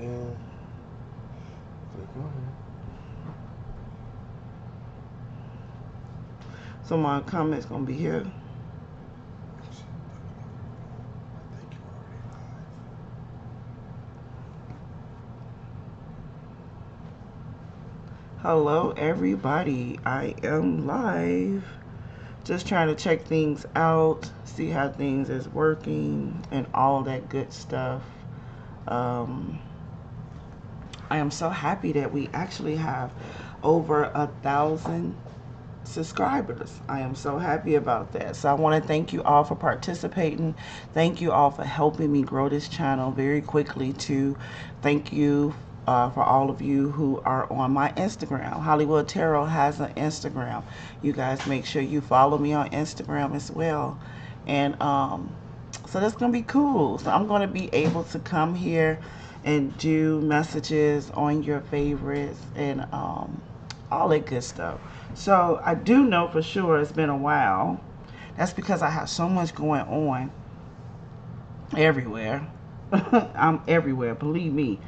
then click on So my comment's gonna be here. it. I think you're already live. Hello everybody, I am live. Just trying to check things out, see how things is working and all that good stuff. I am so happy that we actually have over 1,000 subscribers. I am so happy about that. So I want to thank you all for participating. Thank you all for helping me grow this channel very quickly too. Thank you for all of you who are on my Instagram. Hollywood Tarot has an Instagram. You guys make sure you follow me on Instagram as well. And so that's going to be cool. So I'm going to be able to come here and do messages on your favorites and all that good stuff. So I do know for sure it's been a while. That's because I have so much going on everywhere. I'm everywhere, believe me.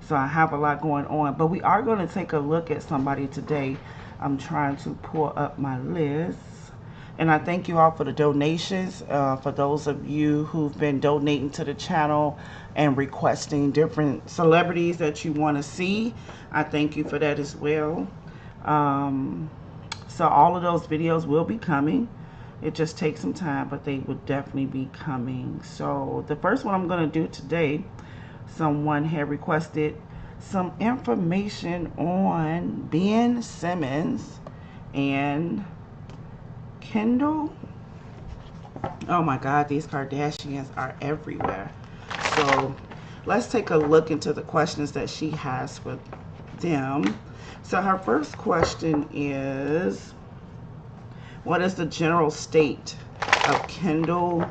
So I have a lot going on. But we are going to take a look at somebody today. I'm trying to pull up my list. And I thank you all for the donations. For those of you who've been donating to the channel and requesting different celebrities that you want to see, I thank you for that as well. So all of those videos will be coming. It just takes some time, but they will definitely be coming. So the first one I'm going to do today, someone had requested some information on Ben Simmons and Kendall. Oh my God, these Kardashians are everywhere. So let's take a look into the questions that she has for them. So her first question is, what is the general state of Kendall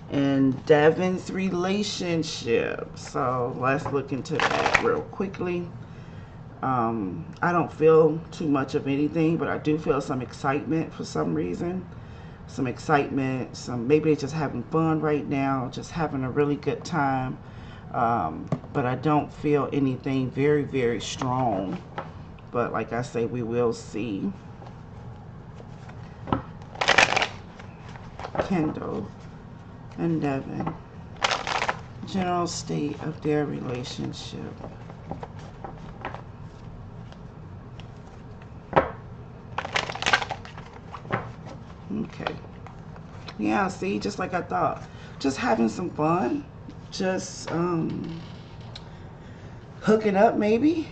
and Devin's relationship? So let's look into that real quickly. I don't feel too much of anything, but I do feel some excitement for some reason. Some excitement, maybe they're just having fun right now, just having a really good time. But I don't feel anything very, very strong. But like I say, we will see. Kendall and Devin, general state of their relationship. Okay. Yeah, see, just like I thought. Just having some fun. Just hooking up maybe.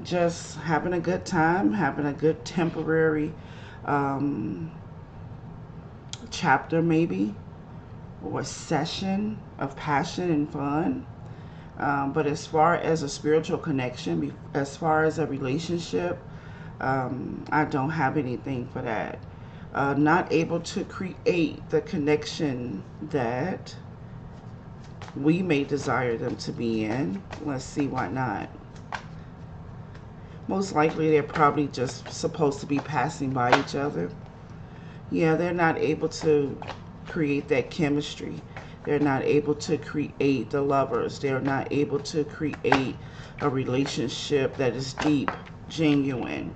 Just having a good time, having a good temporary chapter maybe, or a session of passion and fun. But as far as a spiritual connection, as far as a relationship, I don't have anything for that. Not able to create the connection that we may desire them to be in. Let's see why not. Most likely they're probably just supposed to be passing by each other. Yeah, they're not able to create that chemistry. They're not able to create the lovers. They're not able to create a relationship that is deep, genuine.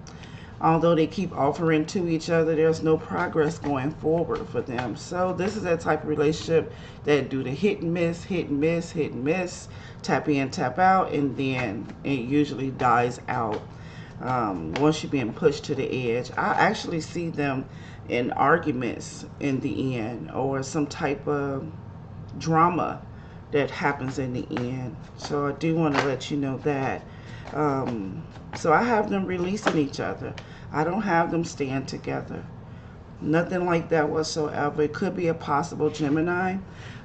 Although they keep offering to each other, there's no progress going forward for them. So this is that type of relationship that do the hit and miss, hit and miss, hit and miss, tap in, tap out, and then it usually dies out. Once you're being pushed to the edge. I actually see them in arguments in the end, or some type of drama that happens in the end. So I do want to let you know that. So I have them releasing each other. I don't have them staying together. Nothing like that whatsoever. It could be a possible Gemini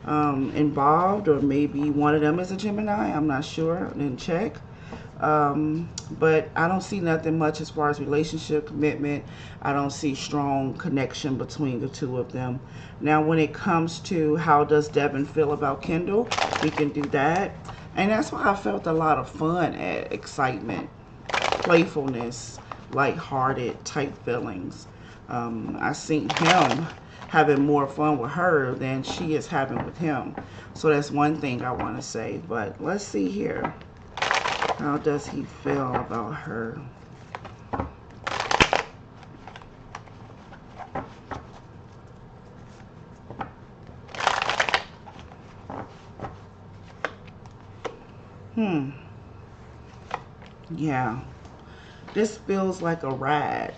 involved, or maybe one of them is a Gemini. I'm not sure. I didn't check. But I don't see nothing much as far as relationship commitment. I don't see strong connection between the two of them. Now, when it comes to how does Devin feel about Kendall, we can do that. And that's why I felt a lot of fun, excitement, playfulness, lighthearted type feelings. I seen him having more fun with her than she is having with him. So that's one thing I want to say. But let's see here. How does he feel about her? Hmm. Yeah. This feels like a ride.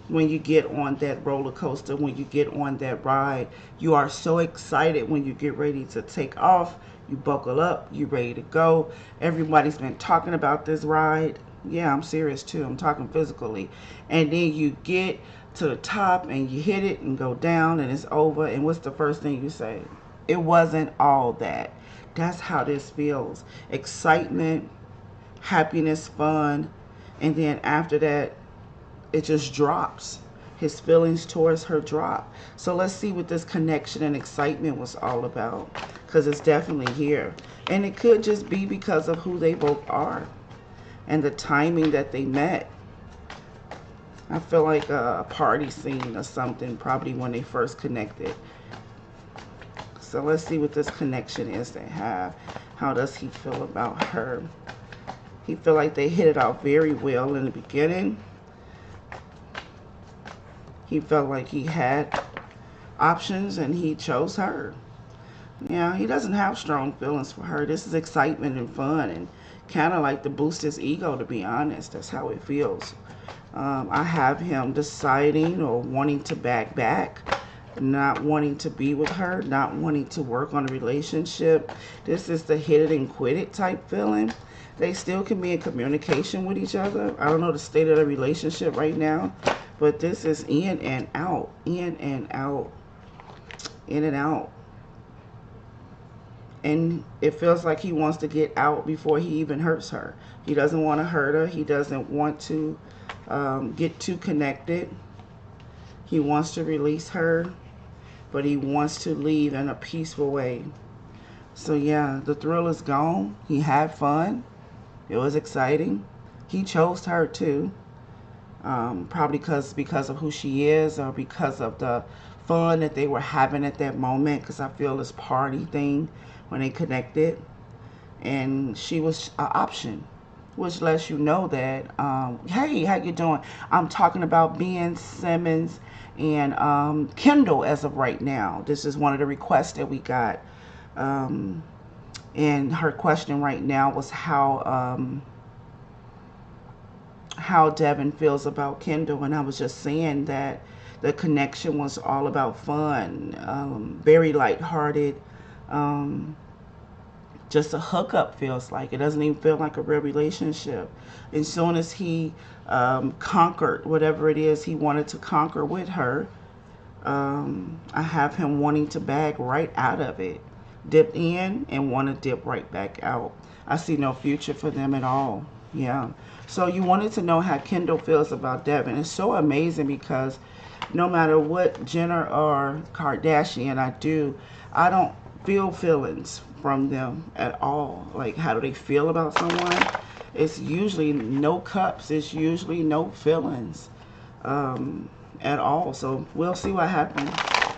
When you get on that roller coaster, when you get on that ride, you are so excited when you get ready to take off. You buckle up, you ready to go. Everybody's been talking about this ride. Yeah, I'm serious too. I'm talking physically. And then you get to the top and you hit it and go down and it's over. And what's the first thing you say? It wasn't all that. That's how this feels. Excitement, happiness, fun. And then after that, it just drops. His feelings towards her drop. So let's see what this connection and excitement was all about. Because it's definitely here. And it could just be because of who they both are. And the timing that they met. I feel like a party scene or something. Probably when they first connected. So let's see what this connection is they have. How does he feel about her? He feel like they hit it off very well in the beginning. He felt like he had options and he chose her. Yeah, he doesn't have strong feelings for her. This is excitement and fun and kind of like to boost his ego, to be honest. That's how it feels. I have him deciding or wanting to back, not wanting to be with her, not wanting to work on a relationship. This is the hit it and quit it type feeling. They still can be in communication with each other. I don't know the state of the relationship right now, but this is in and out, in and out, in and out. And it feels like he wants to get out before he even hurts her. He doesn't want to hurt her. He doesn't want to get too connected. He wants to release her, but he wants to leave in a peaceful way. So yeah, the thrill is gone. He had fun. It was exciting. He chose her too. Probably because of who she is or because of the fun that they were having at that moment. Because I feel this party thing when they connected. And she was an option, which lets you know that, hey, how you doing? I'm talking about being Simmons and Kendall as of right now. This is one of the requests that we got. And her question right now was how Devin feels about Kendall, and I was just saying that the connection was all about fun, very lighthearted, just a hookup feels like. It doesn't even feel like a real relationship. As soon as he conquered whatever it is he wanted to conquer with her, I have him wanting to bag right out of it. Dip in and want to dip right back out. I see no future for them at all. Yeah. So you wanted to know how Kendall feels about Devin. It's so amazing because no matter what Jenner or Kardashian I do, I don't feel feelings from them at all. Like, how do they feel about someone? It's usually no cups. It's usually no feelings at all. So we'll see what happens.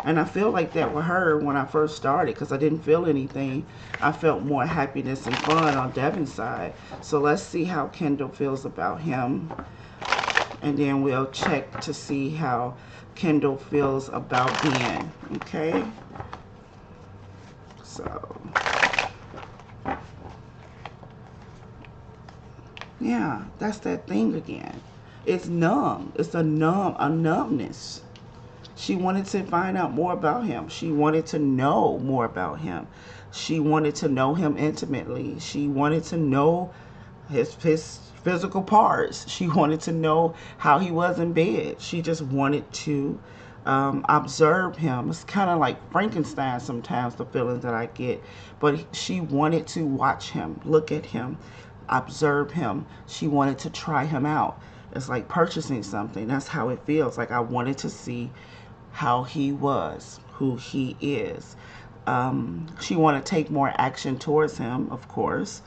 And I feel like that with her when I first started because I didn't feel anything. I felt more happiness and fun on Devin's side. So let's see how Kendall feels about him. And then we'll check to see how Kendall feels about Ben. Okay? So, yeah, that's that thing again. It's numb. It's a numbness. She wanted to find out more about him. She wanted to know more about him. She wanted to know him intimately. She wanted to know his physical parts. She wanted to know how he was in bed. She just wanted to observe him. It's kind of like Frankenstein sometimes, the feelings that I get. But she wanted to watch him, look at him, observe him. She wanted to try him out. It's like purchasing something. That's how it feels. Like I wanted to see how he was, who he is. She want to take more action towards him, of course.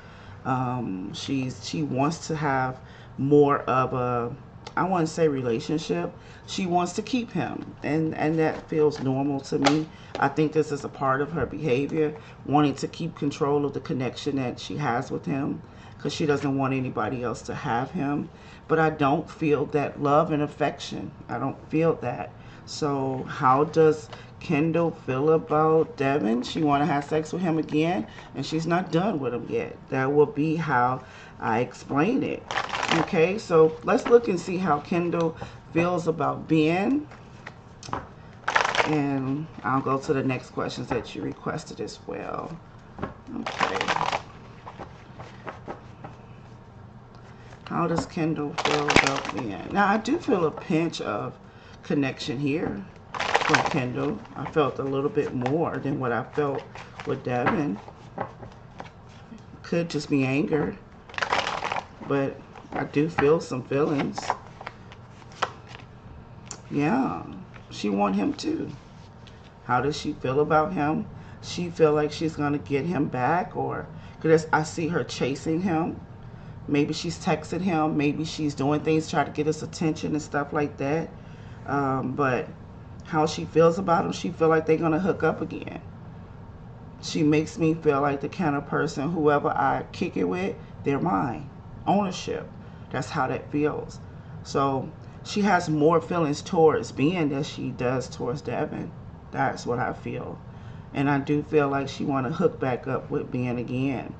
She wants to have more of a I wouldn't say relationship. She wants to keep him, and that feels normal to me. I think this is a part of her behavior, wanting to keep control of the connection that she has with him, because she doesn't want anybody else to have him. But I don't feel that love and affection. I don't feel that. So how does Kendall feel about Devin? She want to have sex with him again, and she's not done with him yet. That will be how I explain it. Okay, so let's look and see how Kendall feels about Ben. And I'll go to the next questions that you requested as well. Okay. How does Kendall feel about Ben? Now, I do feel a pinch of connection here from Kendall. I felt a little bit more than what I felt with Devin. Could just be anger, but I do feel some feelings. Yeah, she want him too. How does she feel about him? She feel like she's gonna get him back, or because I see her chasing him. Maybe she's texting him. Maybe she's doing things to try to get his attention and stuff like that. But how she feels about him, she feel like they're gonna hook up again. She makes me feel like the kind of person, whoever I kick it with, they're mine. Ownership. That's how that feels. So she has more feelings towards Ben than she does towards Devin. That's what I feel. And I do feel like she want to hook back up with Ben again.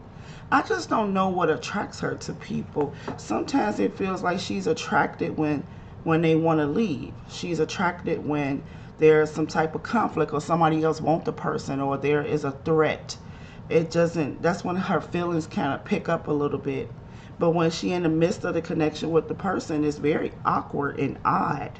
I just don't know what attracts her to people. Sometimes it feels like she's attracted when they want to leave. She's attracted when there's some type of conflict or somebody else wants the person or there is a threat. It doesn't, that's when her feelings kind of pick up a little bit. But when she in the midst of the connection with the person, it's very awkward and odd.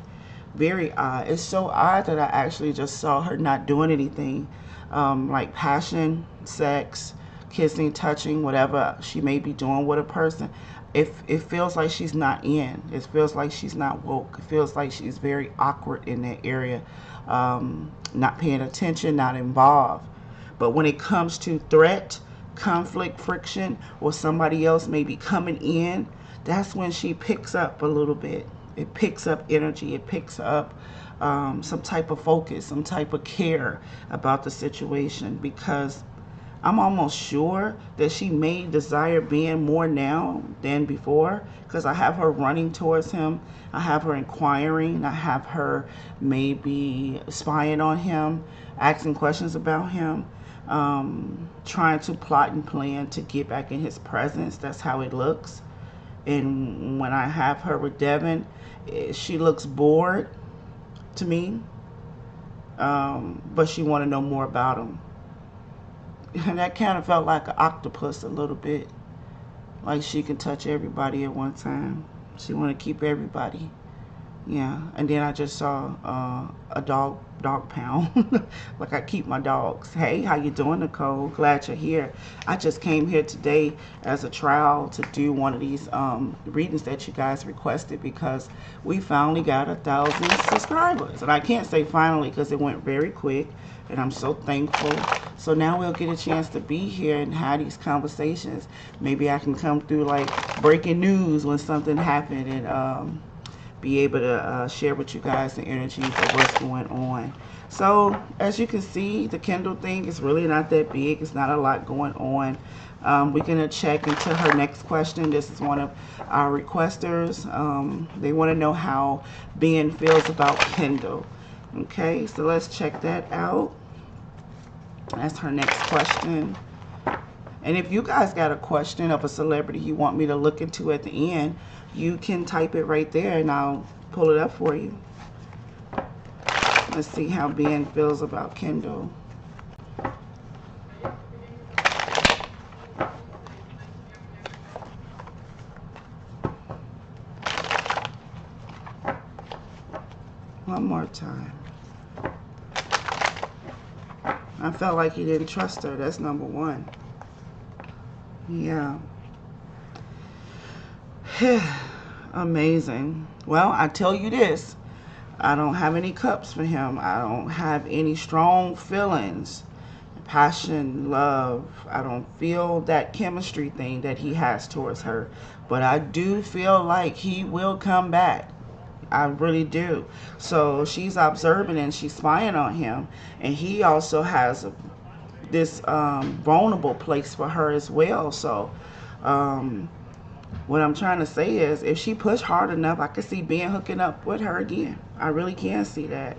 Very odd. It's so odd that I actually just saw her not doing anything. Like passion, sex, kissing, touching, whatever she may be doing with a person. It feels like she's not in. It feels like she's not woke. It feels like she's very awkward in that area. Not paying attention, not involved. But when it comes to threat, conflict, friction, or somebody else may be coming in, that's when she picks up a little bit. It picks up energy. It picks up some type of focus, some type of care about the situation, because I'm almost sure that she may desire Ben more now than before, because I have her running towards him. I have her inquiring. I have her maybe spying on him, asking questions about him, trying to plot and plan to get back in his presence. That's how it looks. And when I have her with Devin, she looks bored to me, but she want to know more about him. And that kind of felt like an octopus a little bit. Like she can touch everybody at one time. She want to keep everybody. Yeah. And then I just saw a dog pound. Like I keep my dogs. Hey, how you doing, Nicole? Glad you're here. I just came here today as a trial to do one of these readings that you guys requested, because we finally got 1,000 subscribers. And I can't say finally because it went very quick. And I'm so thankful. So now we'll get a chance to be here and have these conversations. Maybe I can come through like breaking news when something happened, and be able to share with you guys the energies of what's going on. So as you can see, the Kendall thing is really not that big. It's not a lot going on. We're going to check into her next question. This is one of our requesters. They want to know how Ben feels about Kendall. Okay, so let's check that out. That's her next question. And if you guys got a question of a celebrity you want me to look into at the end, you can type it right there and I'll pull it up for you. Let's see how Ben feels about Kendall. One more time. I felt like he didn't trust her. That's number one. Yeah. Amazing. Well, I tell you this. I don't have any cups for him. I don't have any strong feelings. passion, love. I don't feel that chemistry thing that he has towards her. But I do feel like he will come back. I really do. So she's observing and she's spying on him. And he also has this vulnerable place for her as well. So um, what I'm trying to say is if she pushed hard enough, I could see Ben hooking up with her again. I really can see that.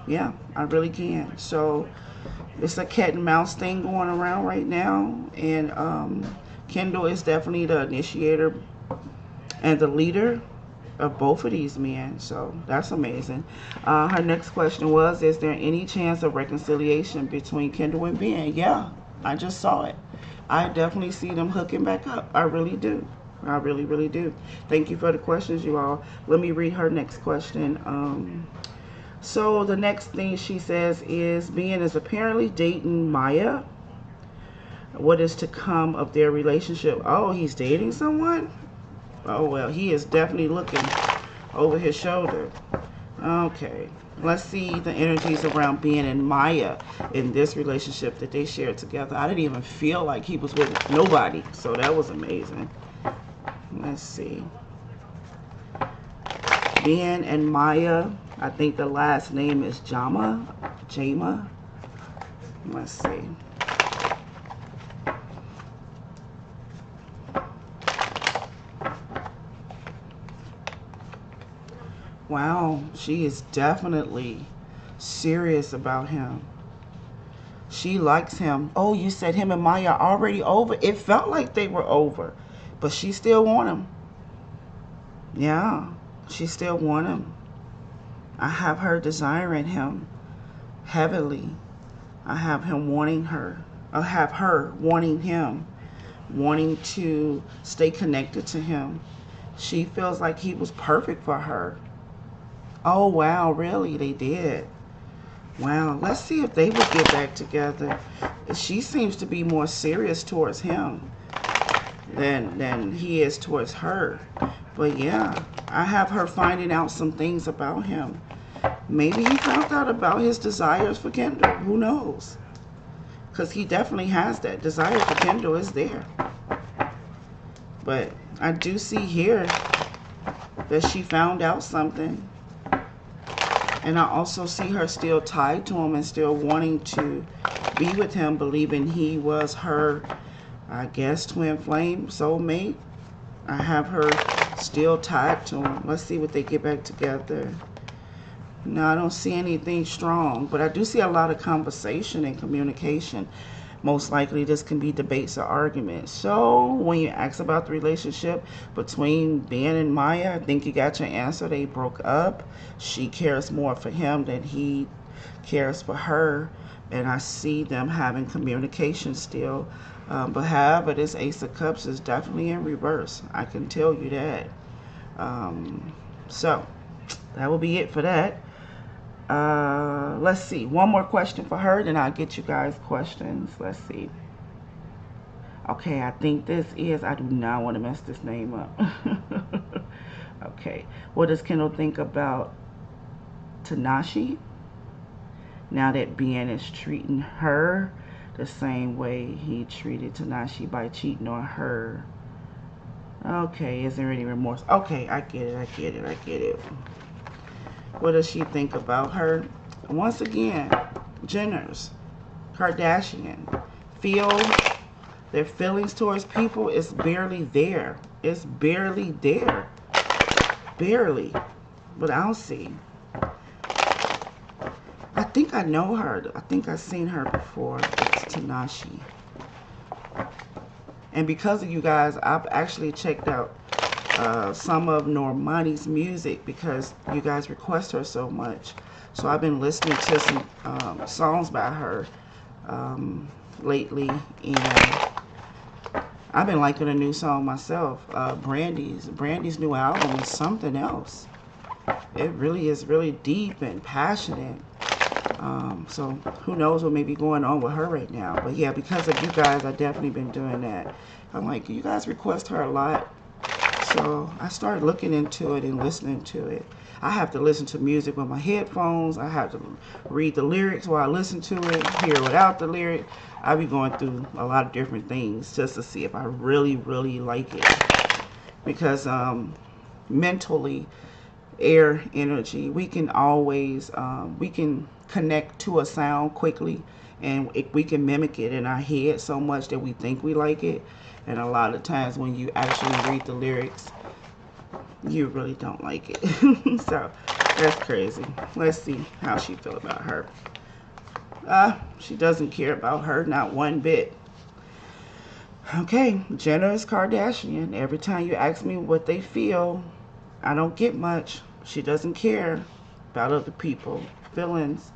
Yeah, I really can. So it's a cat and mouse thing going around right now. And Kendall is definitely the initiator and the leader of both of these men. So that's amazing. Her next question was, is there any chance of reconciliation between Kendall and Ben? Yeah, I just saw it. I definitely see them hooking back up. I really do. I really, really do. Thank you for the questions, you all. Let me read her next question. So the next thing she says is, Ben is apparently dating Maya. What is to come of their relationship? Oh, he's dating someone? Oh, well, he is definitely looking over his shoulder. Okay. Let's see the energies around Ben and Maya in this relationship that they shared together. I didn't even feel like he was with nobody, so that was amazing. Let's see. Ben and Maya. I think the last name is Jama. Jama. Let's see. Wow, she is definitely serious about him. She likes him. Oh, you said him and Maya are already over? It felt like they were over, but she still want him. Yeah, she still want him. I have her desiring him heavily. I have him wanting her. I have her wanting him, wanting to stay connected to him. She feels like he was perfect for her. Oh, wow, really? They did. Wow, let's see if they would get back together. She seems to be more serious towards him than he is towards her. But yeah, I have her finding out some things about him. Maybe he found out about his desires for Kendall. Who knows? Because he definitely has that. Desire for Kendall is there. But I do see here that she found out something. And I also see her still tied to him and still wanting to be with him, believing he was her, I guess, twin flame, soulmate. I have her still tied to him. Let's see what they get back together. No, I don't see anything strong, but I do see a lot of conversation and communication. Most likely this can be debates or arguments. So when you ask about the relationship between Ben and Maya, I think you got your answer. They broke up. She cares more for him than he cares for her. And I see them having communication still. But however, this Ace of Cups is definitely in reverse. I can tell you that. So that will be it for that. Let's see. One more question for her, then I'll get you guys questions. Let's see. Okay, I think this is, I do not want to mess this name up. Okay. What does Kendall think about Tanashi? Now that Ben is treating her the same way he treated Tanashi by cheating on her. Okay, is there any remorse? Okay, I get it. What does she think about her? Once again, Jenners, Kardashian, feel their feelings towards people is barely there. It's barely there. Barely. But I'll see. I think I know her. I think I've seen her before. It's Tanashi. And because of you guys, I've actually checked out some of Normani's music because you guys request her so much. So I've been listening to some songs by her lately, and I've been liking a new song myself. Brandy's new album is something else. It really is really deep and passionate. So who knows what may be going on with her right now. But yeah, because of you guys, I've definitely been doing that. I'm like, you guys request her a lot. So I started looking into it and listening to it. I have to listen to music with my headphones. I have to read the lyrics while I listen to it, hear without the lyric. I be going through a lot of different things just to see if I really, really like it. Because mentally, air energy, we can always, we can connect to a sound quickly, and we can mimic it in our head so much that we think we like it. And a lot of times when you actually read the lyrics, you really don't like it. So that's crazy. Let's see how she feel about her. She doesn't care about her, not one bit. Okay, Jenner is Kardashian. Every time you ask me what they feel, I don't get much. She doesn't care about other people feelings.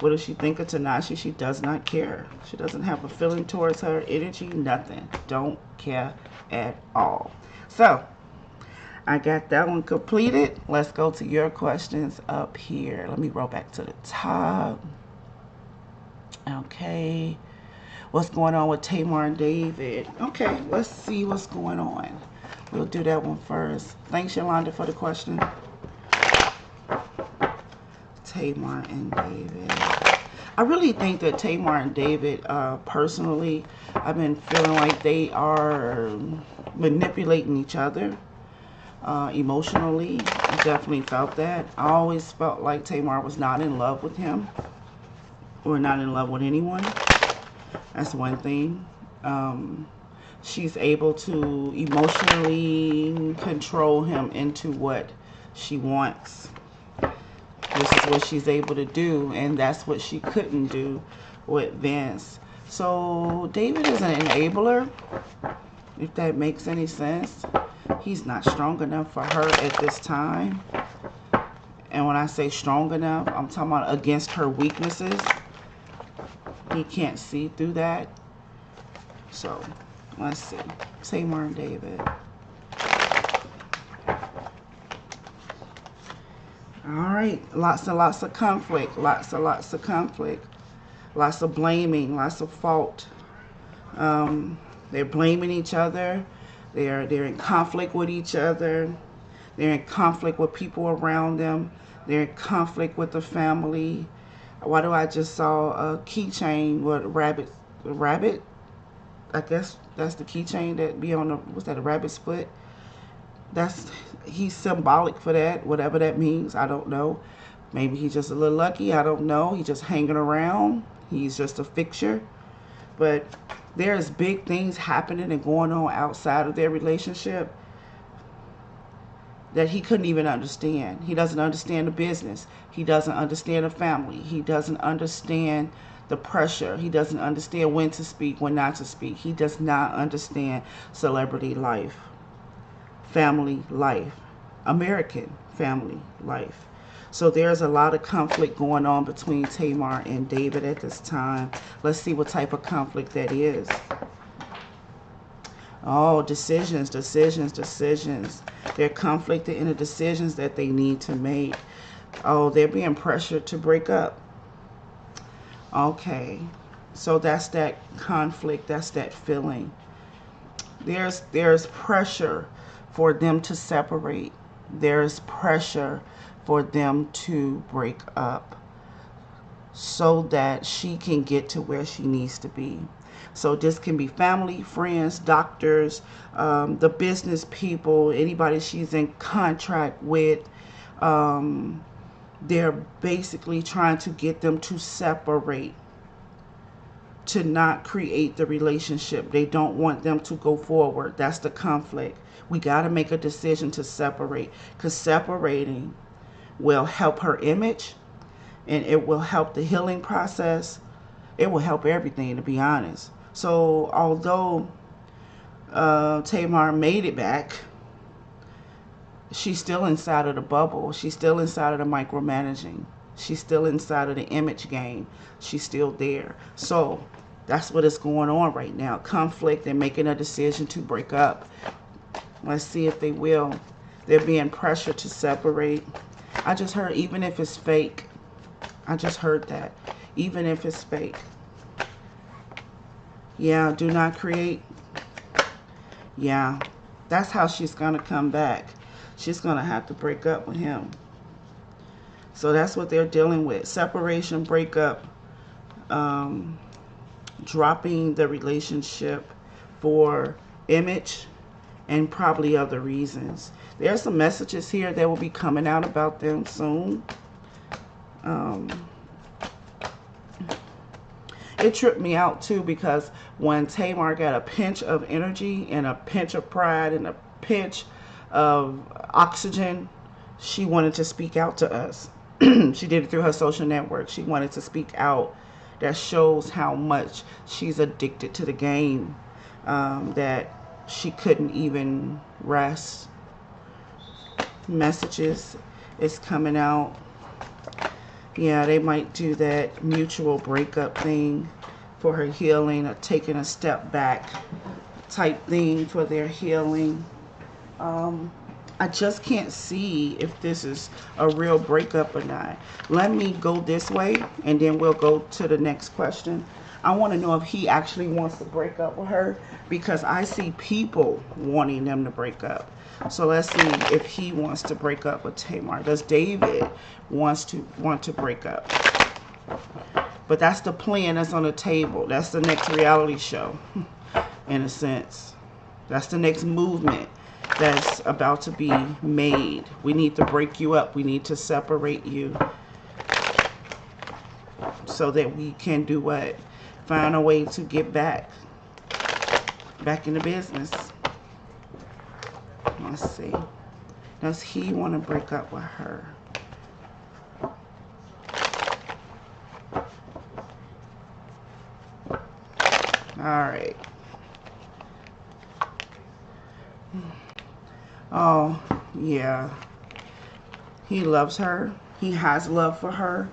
What does she think of Tanashi? She does not care. She doesn't have a feeling towards her, energy, nothing. Don't care at all. So I got that one completed. Let's go to your questions up here. Let me roll back to the top. Okay. What's going on with Tamar and David? Okay, let's see what's going on. We'll do that one first. Thanks, Yolanda, for the question. Tamar and David. I really think that Tamar and David, personally, I've been feeling like they are manipulating each other emotionally. I definitely felt that. I always felt like Tamar was not in love with him or not in love with anyone. That's one thing. She's able to emotionally control him into what she wants. This is what she's able to do, and that's what she couldn't do with Vince. So David is an enabler, if that makes any sense. He's not strong enough for her at this time. And when I say strong enough, I'm talking about against her weaknesses. He can't see through that. So let's see. Tamar and David. All right, lots and lots of conflict, lots and lots of conflict, lots of blaming, lots of fault. They're blaming each other. They're in conflict with each other. They're in conflict with people around them. They're in conflict with the family. Why do I just saw a keychain with a rabbit? I guess that's the keychain that be on the, what's that, a rabbit's foot? He's symbolic for that, whatever that means. I don't know. Maybe he's just a little lucky. I don't know. He's just hanging around. He's just a fixture. But there's big things happening and going on outside of their relationship that he couldn't even understand. He doesn't understand the business. He doesn't understand the family. He doesn't understand the pressure. He doesn't understand when to speak, when not to speak. He does not understand celebrity life, family life, American family life. So there's a lot of conflict going on between Tamar and David at this time. Let's see what type of conflict that is. Oh, decisions. They're conflicted in the decisions that they need to make. Oh, they're being pressured to break up. Okay, so that's that conflict. That's that feeling. There's pressure for them to separate. There's pressure for them to break up so that she can get to where she needs to be. So this can be family, friends, doctors, the business people, anybody she's in contract with. They're basically trying to get them to separate, to not create the relationship. They don't want them to go forward. That's the conflict. We got to make a decision to separate, because separating will help her image, and it will help the healing process. It will help everything, to be honest. So although Tamar made it back, she's still inside of the bubble. She's still inside of the micromanaging. She's still inside of the image game. She's still there. So that's what is going on right now. Conflict and making a decision to break up. Let's see if they will. They're being pressured to separate. I just heard, even if it's fake. I just heard that. Even if it's fake. Yeah, do not create. Yeah. That's how she's going to come back. She's going to have to break up with him. So that's what they're dealing with. Separation, breakup, dropping the relationship for image and probably other reasons. There's some messages here that will be coming out about them soon. It tripped me out too, because when Tamar got a pinch of energy and a pinch of pride and a pinch of oxygen, she wanted to speak out to us. She did it through her social network. She wanted to speak out. That shows how much she's addicted to the game, that she couldn't even rest. Messages is coming out. Yeah, they might do that mutual breakup thing for her healing, or taking a step back type thing for their healing. I just can't see if this is a real breakup or not. Let me go this way and then we'll go to the next question. I want to know if he actually wants to break up with her, because I see people wanting them to break up. So let's see if he wants to break up with Tamar. Does David want to break up? But that's the plan that's on the table. That's the next reality show, in a sense. That's the next movement that's about to be made. We need to break you up. We need to separate you so that we can do what? Find a way to get back in the business. Let's see. Does he want to break up with her? All right. Oh, yeah. He loves her. He has love for her.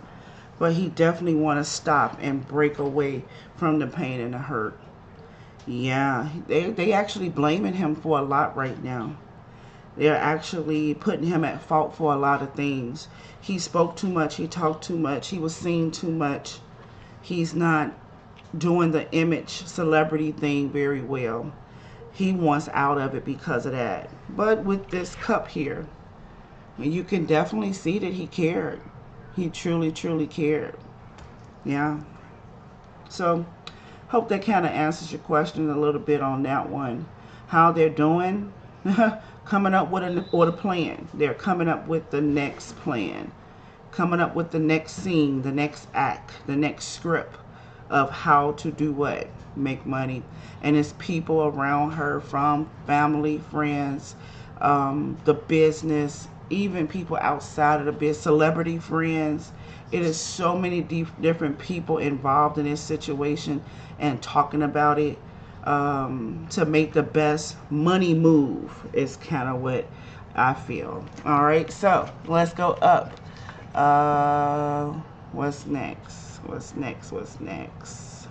But he definitely want to stop and break away from the pain and the hurt. Yeah. They actually blaming him for a lot right now. They're actually putting him at fault for a lot of things. He spoke too much. He talked too much. He was seen too much. He's not doing the image celebrity thing very well. He wants out of it because of that. But with this cup here, you can definitely see that he cared. He truly, truly cared. Yeah. So, hope that kind of answers your question a little bit on that one. How they're doing, coming up with a plan. They're coming up with the next plan. Coming up with the next scene, the next act, the next script of how to do what? Make money. And it's people around her, from family, friends, the business, even people outside of the business, celebrity friends. It is so many different people involved in this situation and talking about it, to make the best money move is kind of what I feel. All right, so let's go up. What's next? What's next? What's next?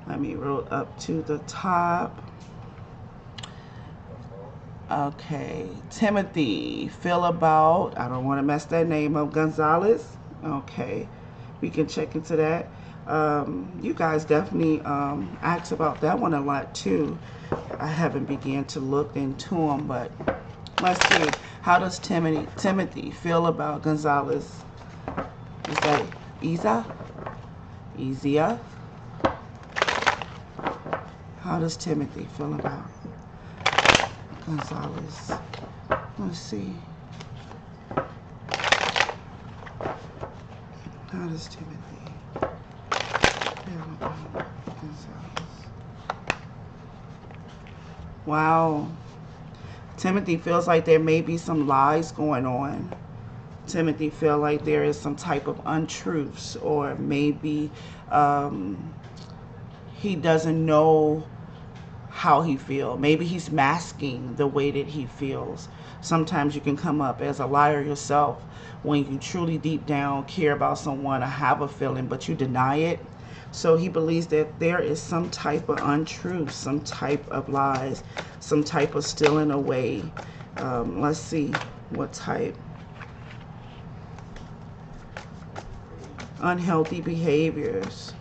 Let me roll up to the top. Okay, Timothy, feel about, I don't want to mess that name up, Gonzalez. Okay, we can check into that. You guys definitely asked about that one a lot too. I haven't began to look into them, but let's see. How does Timothy feel about Gonzalez? Is that Easier? How does Timothy feel about Gonzalez? Let's see. How does Timothy feel about Gonzalez? Wow. Timothy feels like there may be some lies going on. Timothy feels like there is some type of untruths, or maybe he doesn't know how he feels. Maybe he's masking the way that he feels. Sometimes you can come up as a liar yourself when you truly deep down care about someone or have a feeling, but you deny it. So he believes that there is some type of untruth, some type of lies, some type of stealing away. Let's see what type. Unhealthy behaviors.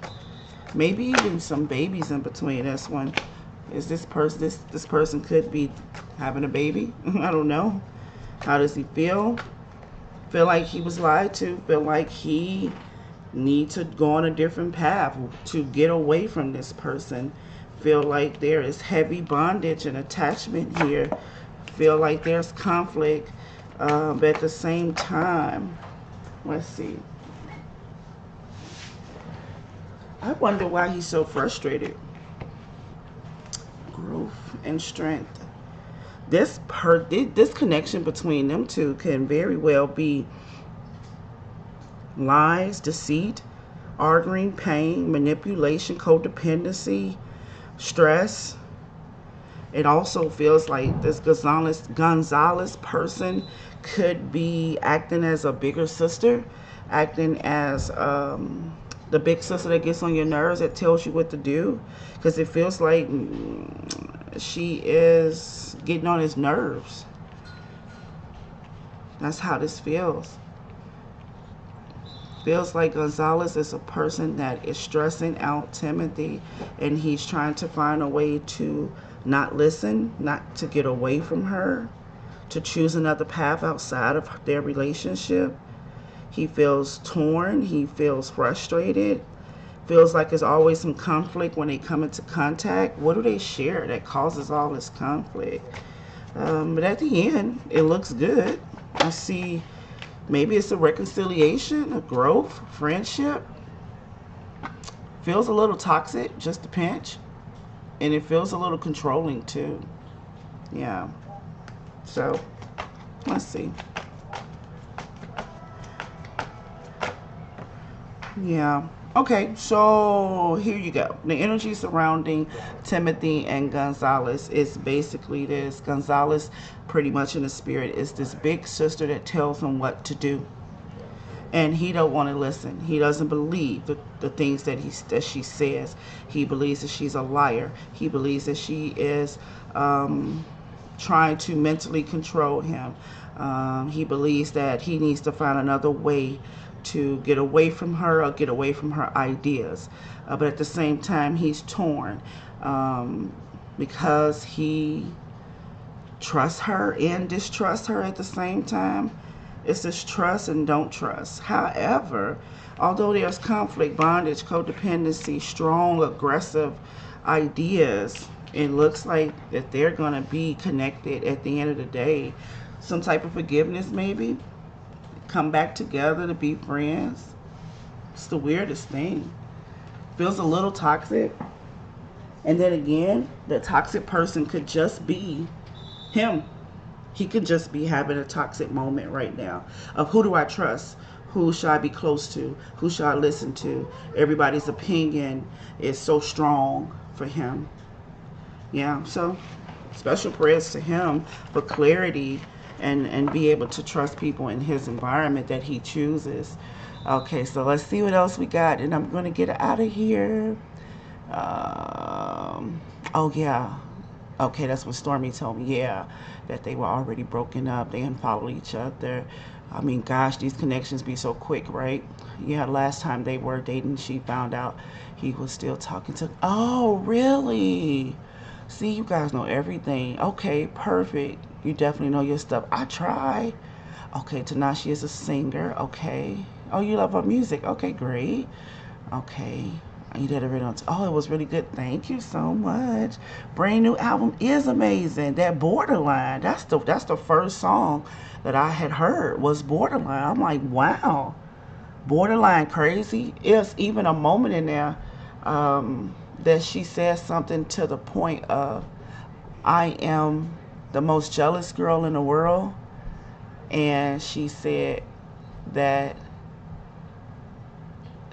Maybe even some babies in between this one. Is this person this person could be having a baby? I don't know. How does he feel? Feel like he was lied to? Feel like he needs to go on a different path to get away from this person? Feel like there is heavy bondage and attachment here? Feel like there's conflict, but at the same time, let's see. I wonder why he's so frustrated. Growth and strength. This connection between them two can very well be lies, deceit, arguing, pain, manipulation, codependency, stress. It also feels like this Gonzalez person could be acting as a bigger sister, acting as the big sister that gets on your nerves, that tells you what to do, because it feels like she is getting on his nerves. That's how this feels. Feels like Gonzalez is a person that is stressing out Timothy, and he's trying to find a way to not listen, not to get away from her, to choose another path outside of their relationship. He feels torn. He feels frustrated. Feels like there's always some conflict when they come into contact. What do they share that causes all this conflict? But at the end, it looks good. I see maybe it's a reconciliation, a growth, friendship. Feels a little toxic, just a pinch. And it feels a little controlling too. Yeah. So, let's see. Yeah. Okay, so here you go. The energy surrounding Timothy and Gonzalez is basically this. Gonzalez, pretty much in the spirit, is this big sister that tells him what to do. And he don't want to listen. He doesn't believe the things that she says. He believes that she's a liar. He believes that she is trying to mentally control him. He believes that he needs to find another way to get away from her or get away from her ideas. But at the same time, he's torn because he trusts her and distrusts her at the same time. It's this trust and don't trust. However, although there's conflict, bondage, codependency, strong, aggressive ideas, it looks like that they're going to be connected at the end of the day. Some type of forgiveness maybe. Come back together to be friends. It's the weirdest thing. Feels a little toxic. And then again, the toxic person could just be him. He could just be having a toxic moment right now of who do I trust? Who should I be close to? Who should I listen to? Everybody's opinion is so strong for him. Yeah, so special prayers to him for clarity and be able to trust people in his environment that he chooses. Okay, so let's see what else we got. And I'm going to get out of here. Oh, yeah. Okay, that's what Stormy told me. Yeah, that they were already broken up. They unfollowed each other. I mean, gosh, these connections be so quick, right? Yeah, last time they were dating, she found out he was still talking to. Oh, really? See, you guys know everything. Okay, perfect. You definitely know your stuff. I try. Okay, Tanashi is a singer. Okay. Oh, you love her music. Okay, great. Okay. You did it right on. Oh, it was really good. Thank you so much. Brand new album is amazing. That Borderline. That's the first song that I had heard was Borderline. I'm like, wow. Borderline crazy. It's even a moment in there that she says something to the point of, I am the most jealous girl in the world. And she said that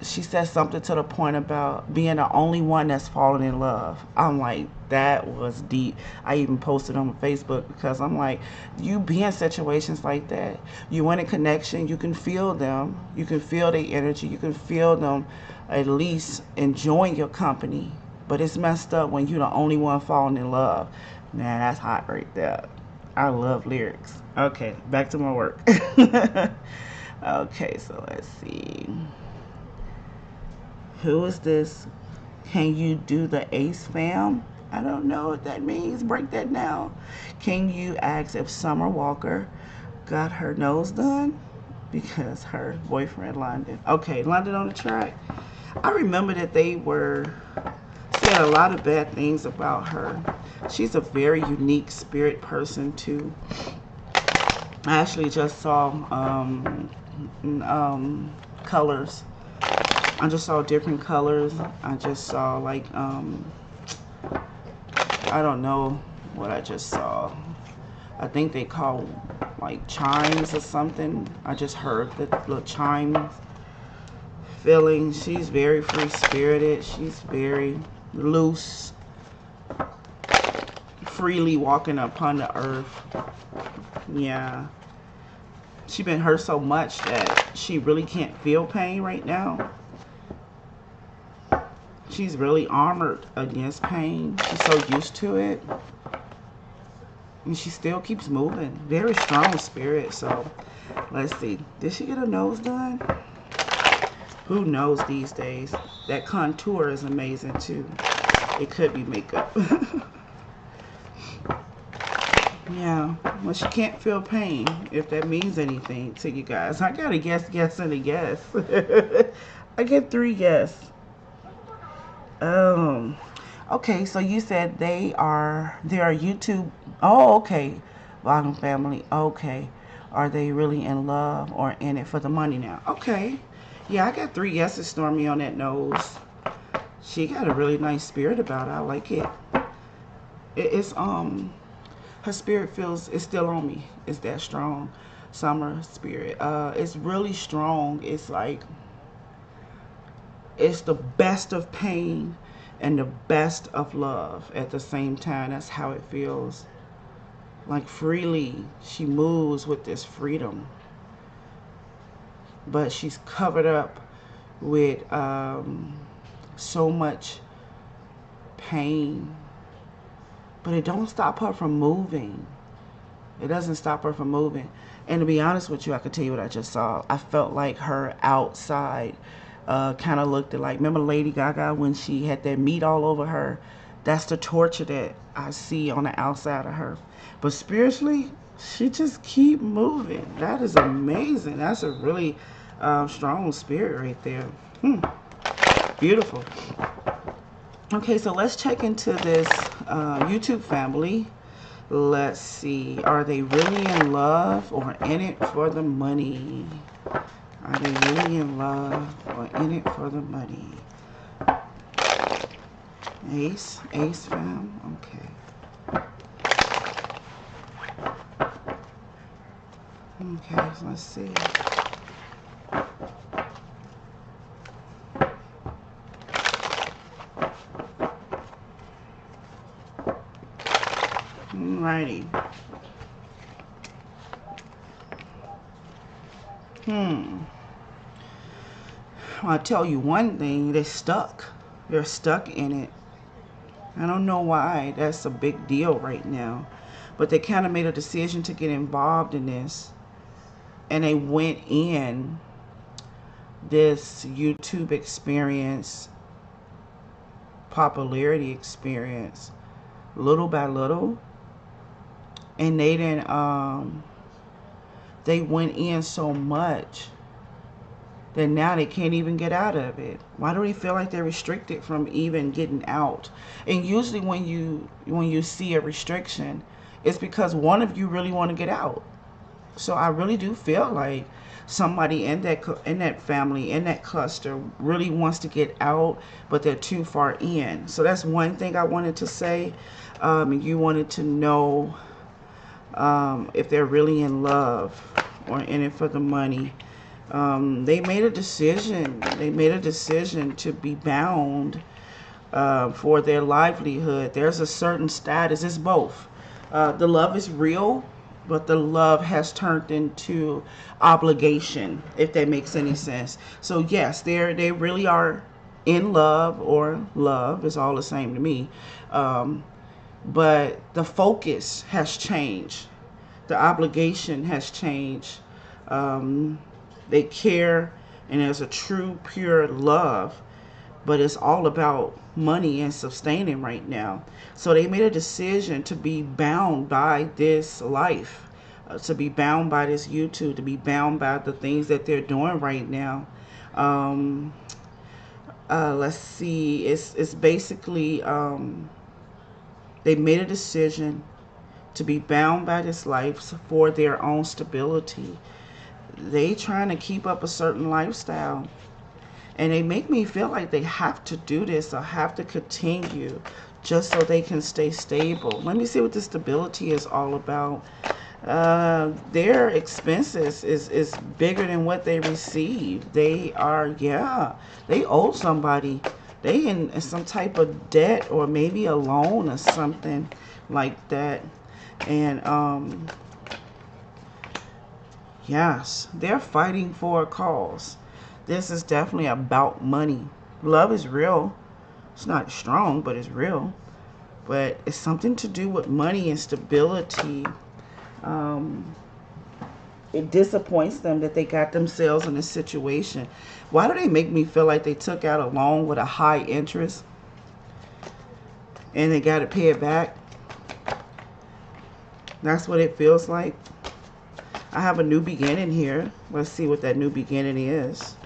she said something to the point about being the only one that's fallen in love. I'm like, that was deep. I even posted on Facebook because I'm like, you be in situations like that. You want a connection, you can feel them. You can feel their energy. You can feel them at least enjoying your company. But it's messed up when you're the only one falling in love. Man, that's hot right there. I love lyrics. Okay, back to my work. Okay, so let's see. Who is this? Can you do the Ace fam? I don't know what that means. Break that down. Can you ask if Summer Walker got her nose done? Because her boyfriend London. Okay, London on the track. I remember that they were said a lot of bad things about her. She's a very unique spirit person too. I actually just saw colors. I just saw different colors. I just saw like I don't know what I just saw. I think they call like chimes or something. I just heard the chimes feeling. She's very free spirited. She's very loose, freely walking upon the earth. Yeah. She been hurt so much that she really can't feel pain right now. She's really armored against pain. She's so used to it. And she still keeps moving. Very strong spirit. So, let's see. Did she get her nose done? Who knows these days? That contour is amazing too. It could be makeup. Yeah. Well, she can't feel pain, if that means anything to you guys. I got a guess, and a guess. I get 3 guess. Okay, so you said they are YouTube. Oh, okay. Bottom family. Okay. Are they really in love or in it for the money now? Okay. Yeah, I got 3 guesses, Stormy, on that nose. She got a really nice spirit about her. I like it. It's her spirit feels it's still on me. It's that strong. Summer spirit. It's really strong. It's like it's the best of pain and the best of love at the same time. That's how it feels. Like freely she moves with this freedom, but she's covered up with so much pain, but it don't stop her from moving. It doesn't stop her from moving. And to be honest with you, I could tell you what I just saw. I felt like her outside kind of looked like, remember Lady Gaga when she had that meat all over her? That's the torture that I see on the outside of her. But spiritually, she just keep moving. That is amazing. That's a really strong spirit right there. Beautiful. Okay, so let's check into this YouTube family. Let's see. Are they really in love or in it for the money? Are they really in love or in it for the money? Ace fam. Okay. Okay, so let's see. Alrighty. Well, I'll tell you one thing, they're stuck. They're stuck in it. I don't know why. That's a big deal right now. But they kind of made a decision to get involved in this. And they went in this YouTube experience, popularity experience, little by little. And they didn't, they went in so much that now they can't even get out of it. Why do they feel like they're restricted from even getting out? And usually when you see a restriction, it's because one of you really want to get out. So I really do feel like somebody in that family, in that cluster, really wants to get out, but they're too far in. So that's one thing I wanted to say. You wanted to know if they're really in love or in it for the money. They made a decision. They made a decision to be bound for their livelihood. There's a certain status. It's both. The love is real, but the love has turned into obligation, if that makes any sense. So yes, they really are in love, or love is all the same to me. But the focus has changed. The obligation has changed. They care, and there's a true, pure love, but it's all about money and sustaining right now. So they made a decision to be bound by this life, to be bound by this YouTube, to be bound by the things that they're doing right now. Um, let's see, it's basically they made a decision to be bound by this life for their own stability. They trying to keep up a certain lifestyle, and they make me feel like they have to do this or have to continue just so they can stay stable. Let me see what the stability is all about. Their expenses is bigger than what they receive. They are, yeah, they owe somebody. They in some type of debt or maybe a loan or something like that. And yes, they're fighting for a cause. This is definitely about money. Love is real. It's not strong, but it's real. But it's something to do with money and stability. Um, it disappoints them that they got themselves in this situation. Why do they make me feel like they took out a loan with a high interest and they got to pay it back? That's what it feels like. I have a new beginning here. Let's see what that new beginning is.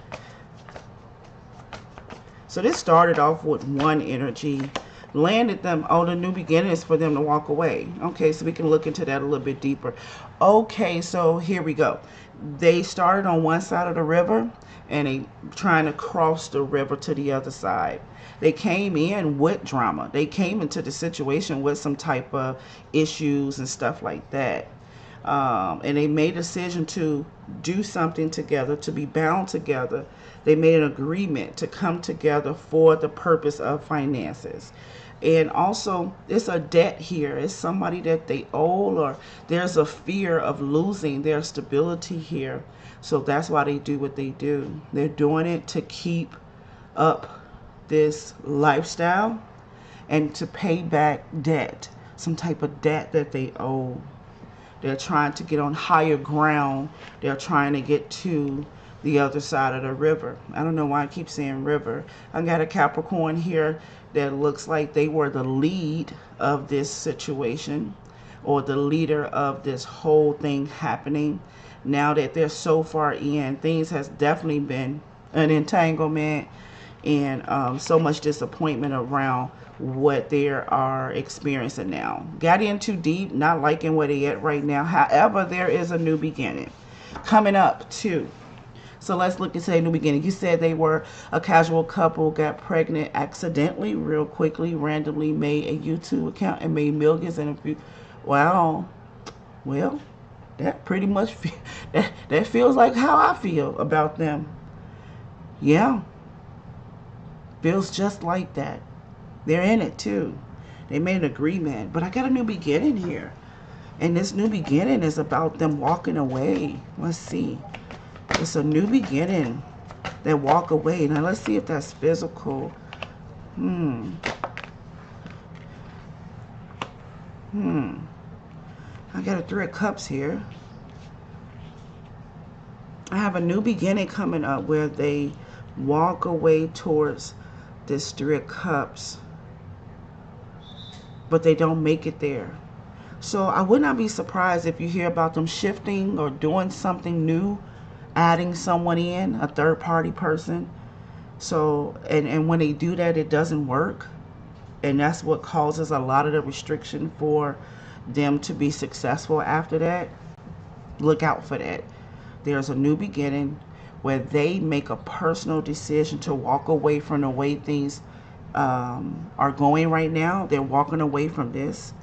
So this started off with one energy, landed them on the new beginning is for them to walk away. Okay, so we can look into that a little bit deeper. Okay, so here we go. They started on one side of the river and they trying to cross the river to the other side. They came in with drama. They came into the situation with some type of issues and stuff like that. And they made a decision to do something together, to be bound together. They made an agreement to come together for the purpose of finances. And also, it's a debt here. It's somebody that they owe, or there's a fear of losing their stability here. So that's why they do what they do. They're doing it to keep up this lifestyle and to pay back debt, some type of debt that they owe. They're trying to get on higher ground. They're trying to get to the other side of the river. I don't know why I keep saying river. I got a Capricorn here that looks like they were the lead of this situation or the leader of this whole thing happening. Now that they're so far in, things has definitely been an entanglement and so much disappointment around what they are experiencing now. Got in too deep, not liking where they at right now. However, there is a new beginning coming up too. So let's look and say new beginning. You said they were a casual couple, got pregnant accidentally, real quickly, randomly made a YouTube account and made millions in a few. Wow. Well, that pretty much that feels like how I feel about them. Yeah. Feels just like that. They're in it too. They made an agreement. But I got a new beginning here. And this new beginning is about them walking away. Let's see. It's a new beginning. They walk away. Now let's see if that's physical. I got a Three of Cups here. I have a new beginning coming up where they walk away towards this Three of Cups, but they don't make it there. So I would not be surprised if you hear about them shifting or doing something new, adding someone in, a third party person. So, and when they do that, it doesn't work. And that's what causes a lot of the restriction for them to be successful after that. Look out for that. There's a new beginning where they make a personal decision to walk away from the way things are going right now. They're walking away from this.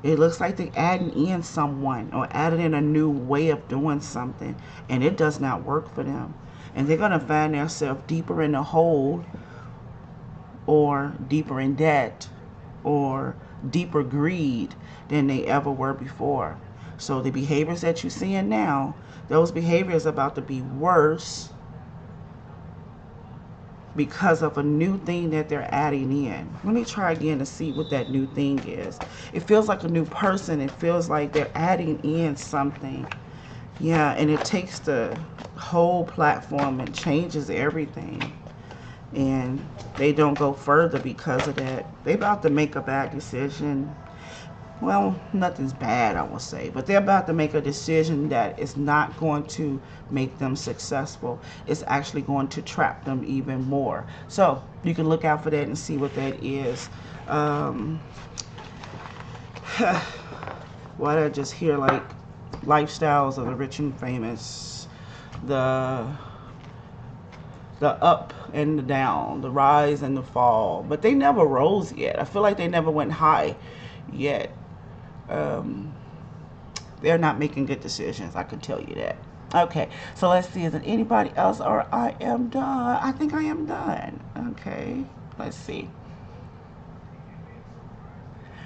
It looks like they're adding in someone or adding in a new way of doing something, and it does not work for them. And they're going to find themselves deeper in the hole or deeper in debt or deeper greed than they ever were before. So the behaviors that you're seeing now, those behaviors are about to be worse because of a new thing that they're adding in. Let me try again to see what that new thing is. It feels like a new person. It feels like they're adding in something. Yeah, and it takes the whole platform and changes everything. and they don't go further because of that. They about to make a bad decision. Well, nothing's bad, I will say, but they're about to make a decision that is not going to make them successful. It's actually going to trap them even more. So you can look out for that and see what that is. Um, Why did I just hear like lifestyles of the rich and famous, the the up and the down, the rise and the fall, but they never rose yet. I feel like they never went high yet. Um, they're not making good decisions. I can tell you that. Okay, so let's see. Is it anybody else, or I am done? I think I am done. Okay, let's see.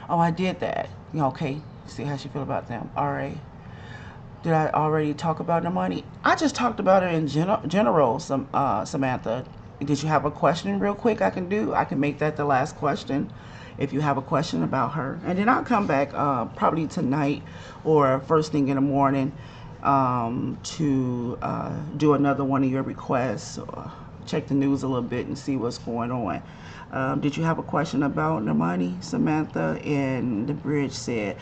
Oh, I did that. Okay, see how she feel about them. All right. Did I already talk about the money? I just talked about it in general. Samantha. Did you have a question real quick? I can make that the last question. If you have a question about her, and then I'll come back probably tonight or first thing in the morning to do another one of your requests. Or check the news a little bit and see what's going on. Did you have a question about the money, Samantha? And the bridge said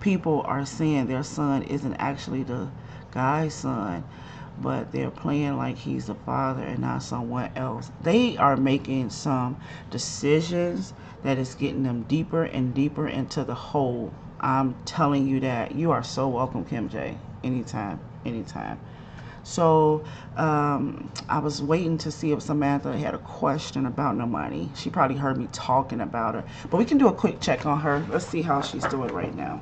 people are saying their son isn't actually the guy's son, but they're playing like he's the father and not someone else. They are making some decisions that is getting them deeper and deeper into the hole. I'm telling you that. You are so welcome, Kim J. Anytime, anytime. So I was waiting to see if Samantha had a question about the money. She probably heard me talking about her. But we can do a quick check on her. Let's see how she's doing right now.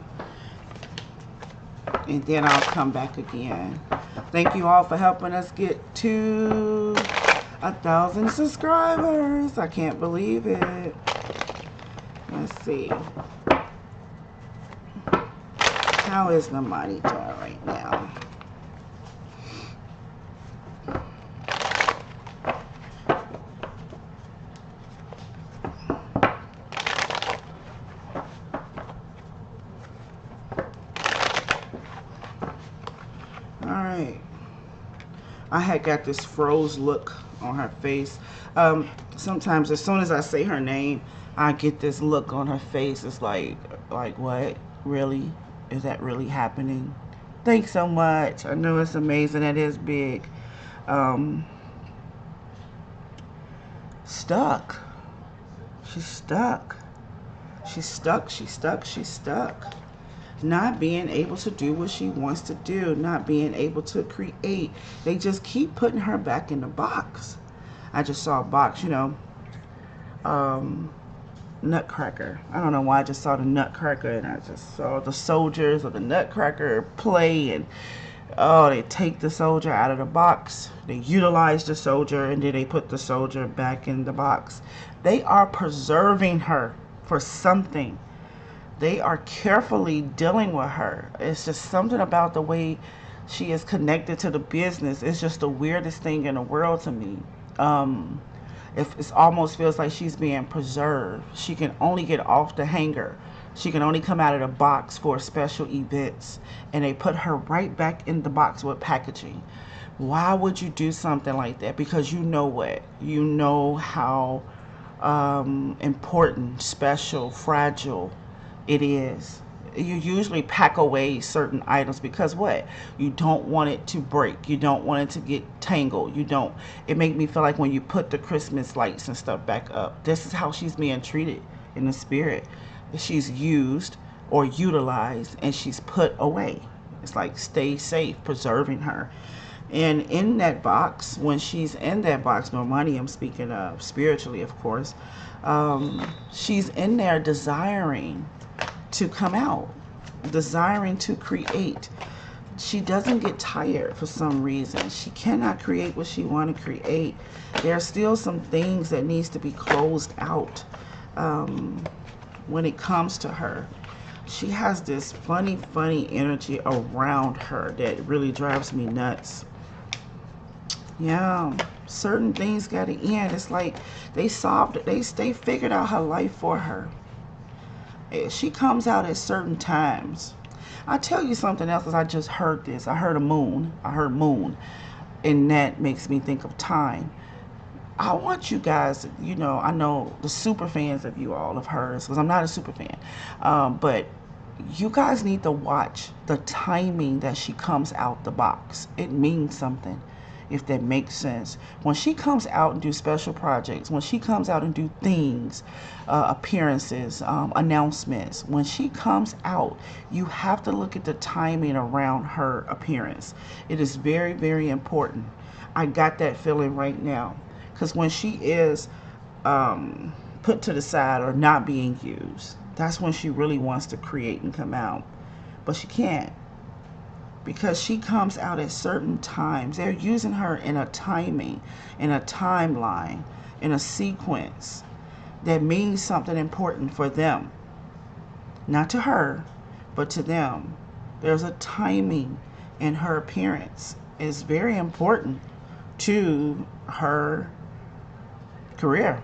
And then I'll come back again. Thank you all for helping us get to 1,000 subscribers. I can't believe it. Let's see. How is the money doing right now? Alright. I had got this froze look on her face. Sometimes as soon as I say her name, I get this look on her face. It's like what? Really? Is that really happening? Thanks so much. I know it's amazing. It is big. Um, Stuck. She's stuck. She's stuck. She's stuck. She's stuck. Not being able to do what she wants to do, not being able to create. They just keep putting her back in the box. I just saw a box, Nutcracker. I don't know why I just saw the Nutcracker and I just saw the soldiers of the Nutcracker play, and oh, they take the soldier out of the box. They utilize the soldier and then they put the soldier back in the box. They are preserving her for something. They are carefully dealing with her. It's just something about the way she is connected to the business. It's just the weirdest thing in the world to me. If it almost feels like she's being preserved. She can only get off the hanger. She can only come out of the box for special events, and they put her right back in the box with packaging. Why would you do something like that? Because you know what? You know how important, special, fragile it is. You usually pack away certain items because what? You don't want it to break. You don't want it to get tangled. You don't. It make me feel like when you put the Christmas lights and stuff back up. This is how she's being treated in the spirit. She's used or utilized and she's put away. It's like stay safe, preserving her. And in that box, when she's in that box, no money I'm speaking of, spiritually of course, she's in there desiring to come out, desiring to create. She doesn't get tired for some reason. She cannot create what she want to create. There are still some things that needs to be closed out when it comes to her. She has this funny energy around her that really drives me nuts. Yeah, certain things got to end. It's like they solved it. They figured out her life for her. She comes out at certain times. I'll tell you something else, because I just heard this. I heard a moon. I heard moon. And that makes me think of time. I want you guys, I know the super fans of you all, of hers, because I'm not a super fan, but you guys need to watch the timing that she comes out the box. It means something, if that makes sense. When she comes out and do special projects, when she comes out and do things, appearances, announcements, when she comes out, you have to look at the timing around her appearance. It is very, very important. I got that feeling right now. Because when she is put to the side or not being used, that's when she really wants to create and come out. But she can't, because she comes out at certain times. They're using her in a timing, in a timeline, in a sequence that means something important for them. Not to her, but to them. There's a timing in her appearance. It's very important to her career.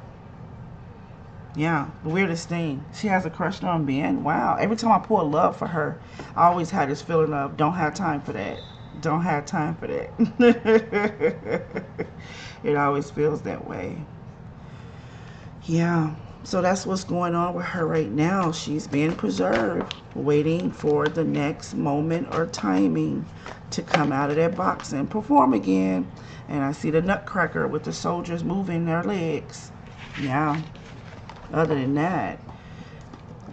Yeah, the weirdest thing. She has a crush on Ben. Wow. Every time I pull love for her, I always had this feeling of don't have time for that. Don't have time for that. It always feels that way. Yeah. So that's what's going on with her right now. She's being preserved, waiting for the next moment or timing to come out of that box and perform again. And I see the nutcracker with the soldiers moving their legs. Yeah. Other than that,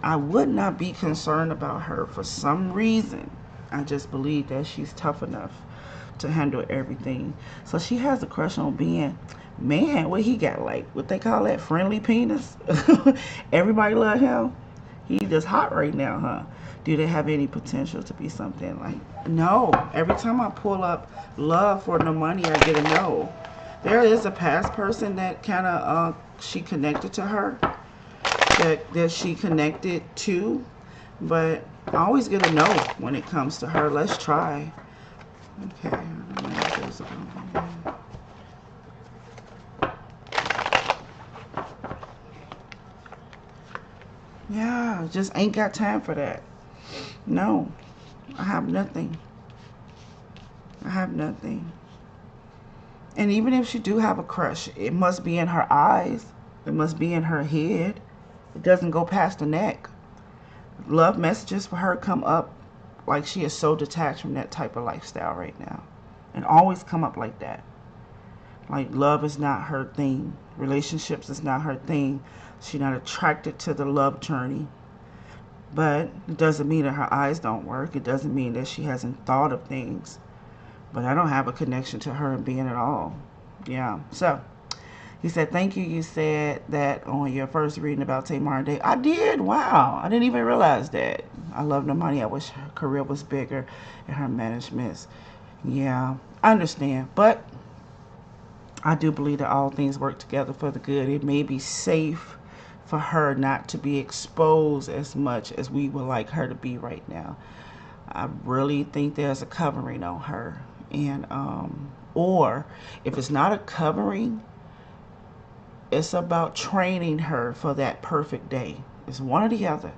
I would not be concerned about her for some reason. I just believe that she's tough enough to handle everything. So she has a crush on Ben. Man, what he got, like what they call that, friendly penis? Everybody love him. He just hot right now, huh? Do they have any potential to be something like? No. Every time I pull up love for the money, I get a no. There is a past person that kind of she connected to her, that she connected to, but I always get a no when it comes to her. Let's try. Okay. Yeah, just ain't got time for that. No, I have nothing. I have nothing. And even if she do have a crush, it must be in her eyes. It must be in her head. It doesn't go past the neck. Love messages for her come up like she is so detached from that type of lifestyle right now. And always come up like that. Like love is not her thing. Relationships is not her thing. She's not attracted to the love journey. But it doesn't mean that her eyes don't work. It doesn't mean that she hasn't thought of things. But I don't have a connection to her and being at all. Yeah. So he said, thank you. You said that on your first reading about Tamar and David. I did. Wow. I didn't even realize that. I love the money. I wish her career was bigger and her managements. Yeah, I understand. But I do believe that all things work together for the good. It may be safe for her not to be exposed as much as we would like her to be right now. I really think there's a covering on her. And or if it's not a covering, it's about training her for that perfect day. It's one or the other.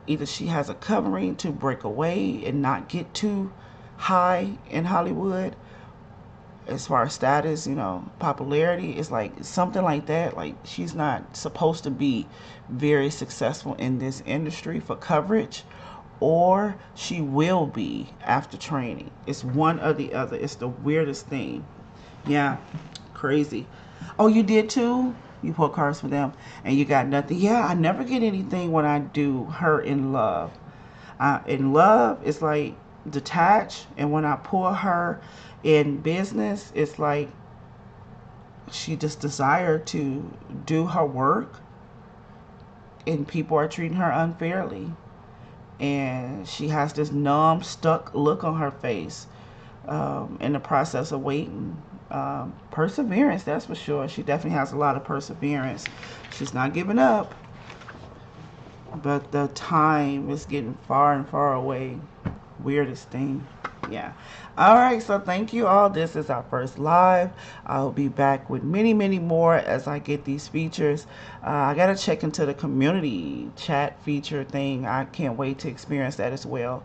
Either she has a covering to break away and not get too high in Hollywood as far as status, popularity. It's like something like that. Like she's not supposed to be very successful in this industry for coverage, or she will be after training. It's one or the other. It's the weirdest thing. Yeah, crazy. Oh, you did too? You pull cards for them and you got nothing? Yeah, I never get anything when I do her in love. In love, it's like detached. And when I pull her in business, it's like she just desired to do her work and people are treating her unfairly. And she has this numb, stuck look on her face in the process of waiting. Perseverance, that's for sure. She definitely has a lot of perseverance. She's not giving up, but the time is getting far and far away. Weirdest thing. Yeah. All right. So thank you all. This is our first live. I'll be back with many, many more as I get these features. I got to check into the community chat feature thing. I can't wait to experience that as well.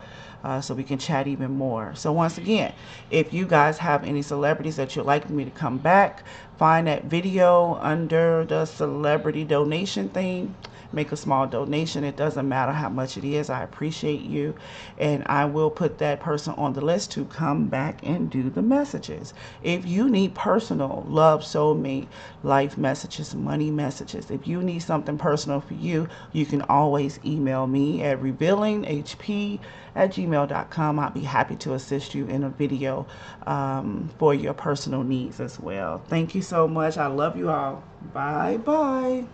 So we can chat even more. So once again, if you guys have any celebrities that you'd like me to come back, find that video under the celebrity donation thing. Make a small donation. It doesn't matter how much it is. I appreciate you. And I will put that person on the list to come back and do the messages. If you need personal love, soulmate, life messages, money messages, if you need something personal for you, you can always email me at revealinghp@gmail.com. I'll be happy to assist you in a video for your personal needs as well. Thank you so much. I love you all. Bye bye.